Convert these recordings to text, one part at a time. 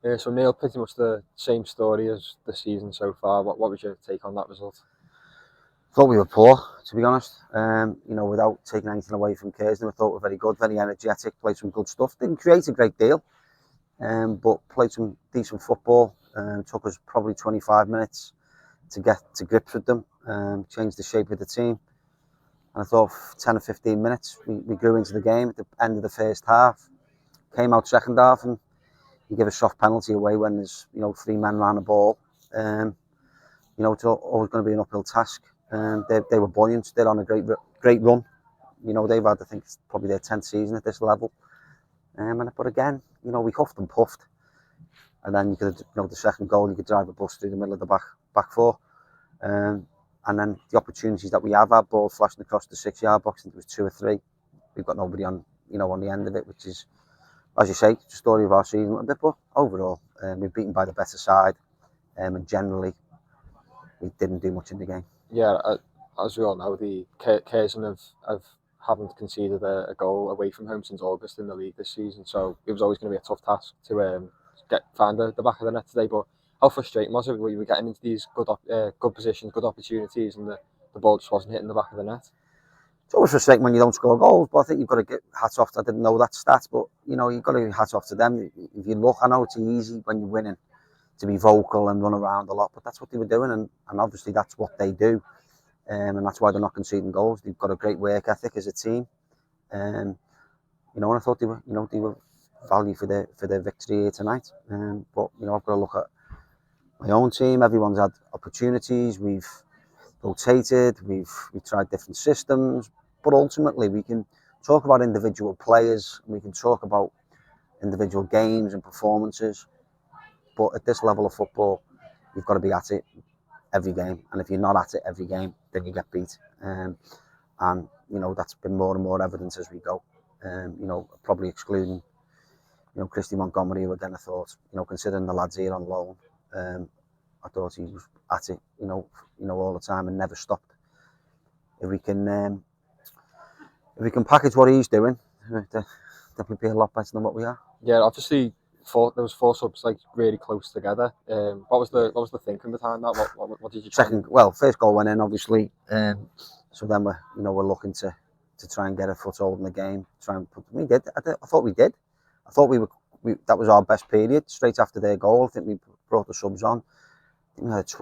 So Neil, pretty much the same story as the season so far. What was your take on that result? Thought we were poor, to be honest. Without taking anything away from Curzon, I thought we were very good, very energetic, played some good stuff. Didn't create a great deal, but played some decent football. Took us probably 25 minutes to get to grips with them, changed the shape of the team. And I thought 10 or 15 minutes, we grew into the game at the end of the first half. Came out second half and you give a soft penalty away when there's, three men around the ball. It's always going to be an uphill task. They were buoyant. They're on a great run. They've had, I think, probably their 10th season at this level. But again, we huffed and puffed. And then you could, the second goal, you could drive a bus through the middle of the back four. And then the opportunities that we have had, ball flashing across the 6-yard box, I think it was 2 or 3. We've got nobody on the end of it, which is, as you say, the story of our season a little bit. But overall, we're beaten by the better side. And generally, we didn't do much in the game. Yeah, as we all know, the Curzon haven't conceded a goal away from home since August in the league this season. So it was always going to be a tough task to find the back of the net today. But how frustrating was it when you were getting into these good positions, good opportunities, and the ball just wasn't hitting the back of the net? It's always frustrating when you don't score goals, but I think you've got to get hats off. I didn't know that stat, but you've got to give hats off to them. If you look, I know it's easy when you're winning to be vocal and run around a lot, but that's what they were doing, and obviously that's what they do, and that's why they're not conceding goals. They've got a great work ethic as a team, and I thought they were value for their victory here tonight. But I've got to look at my own team. Everyone's had opportunities. We've rotated. We've tried different systems, but ultimately we can talk about individual players. We can talk about individual games and performances. But at this level of football, you've got to be at it every game. And if you're not at it every game, then you get beat. And that's been more and more evident as we go. Probably excluding, Christy Montgomery, who again I thought, considering the lads here on loan, I thought he was at it, all the time and never stopped. If we can package what he's doing, then we'd be a lot better than what we are. Yeah, obviously. There was 4 subs really close together. What was the thinking behind that? What did you try? First goal went in obviously. So then we're looking to try and get a foothold in the game. We did. I thought we did. I thought that was our best period straight after their goal. I think we brought the subs on. I think we had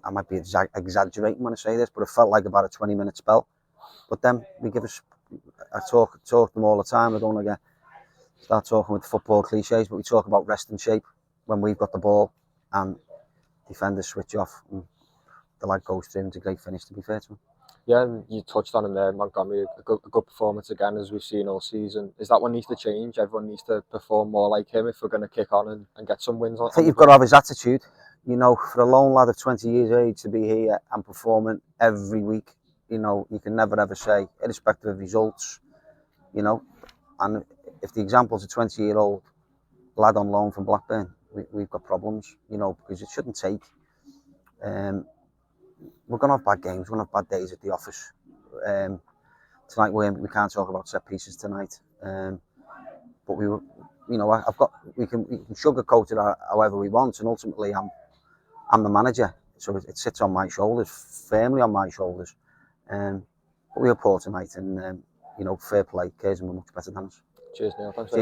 I might be exaggerating when I say this, but it felt like about a 20-minute spell. But then I talk to them all the time. I don't want to start talking with football cliches, but we talk about rest and shape when we've got the ball and defenders switch off and the lad goes through. It's a great finish, to be fair to him. Yeah, and you touched on him there, Montgomery, a good performance again, as we've seen all season. Is that what needs to change? Everyone needs to perform more like him if we're going to kick on and get some wins on. I think you've got to have his attitude. For a lone lad of 20 years age to be here and performing every week, you can never ever say, irrespective of results, and if the example's a 20-year-old lad on loan from Blackburn, we've got problems, because it shouldn't take. We're going to have bad games, we're going to have bad days at the office. Tonight we can't talk about set pieces tonight, but we can sugarcoat it however we want, and ultimately I'm the manager, so it sits on my shoulders, firmly on my shoulders. But we were poor tonight, and fair play. Curzon were much better than us. Cheers, Neil. Thanks.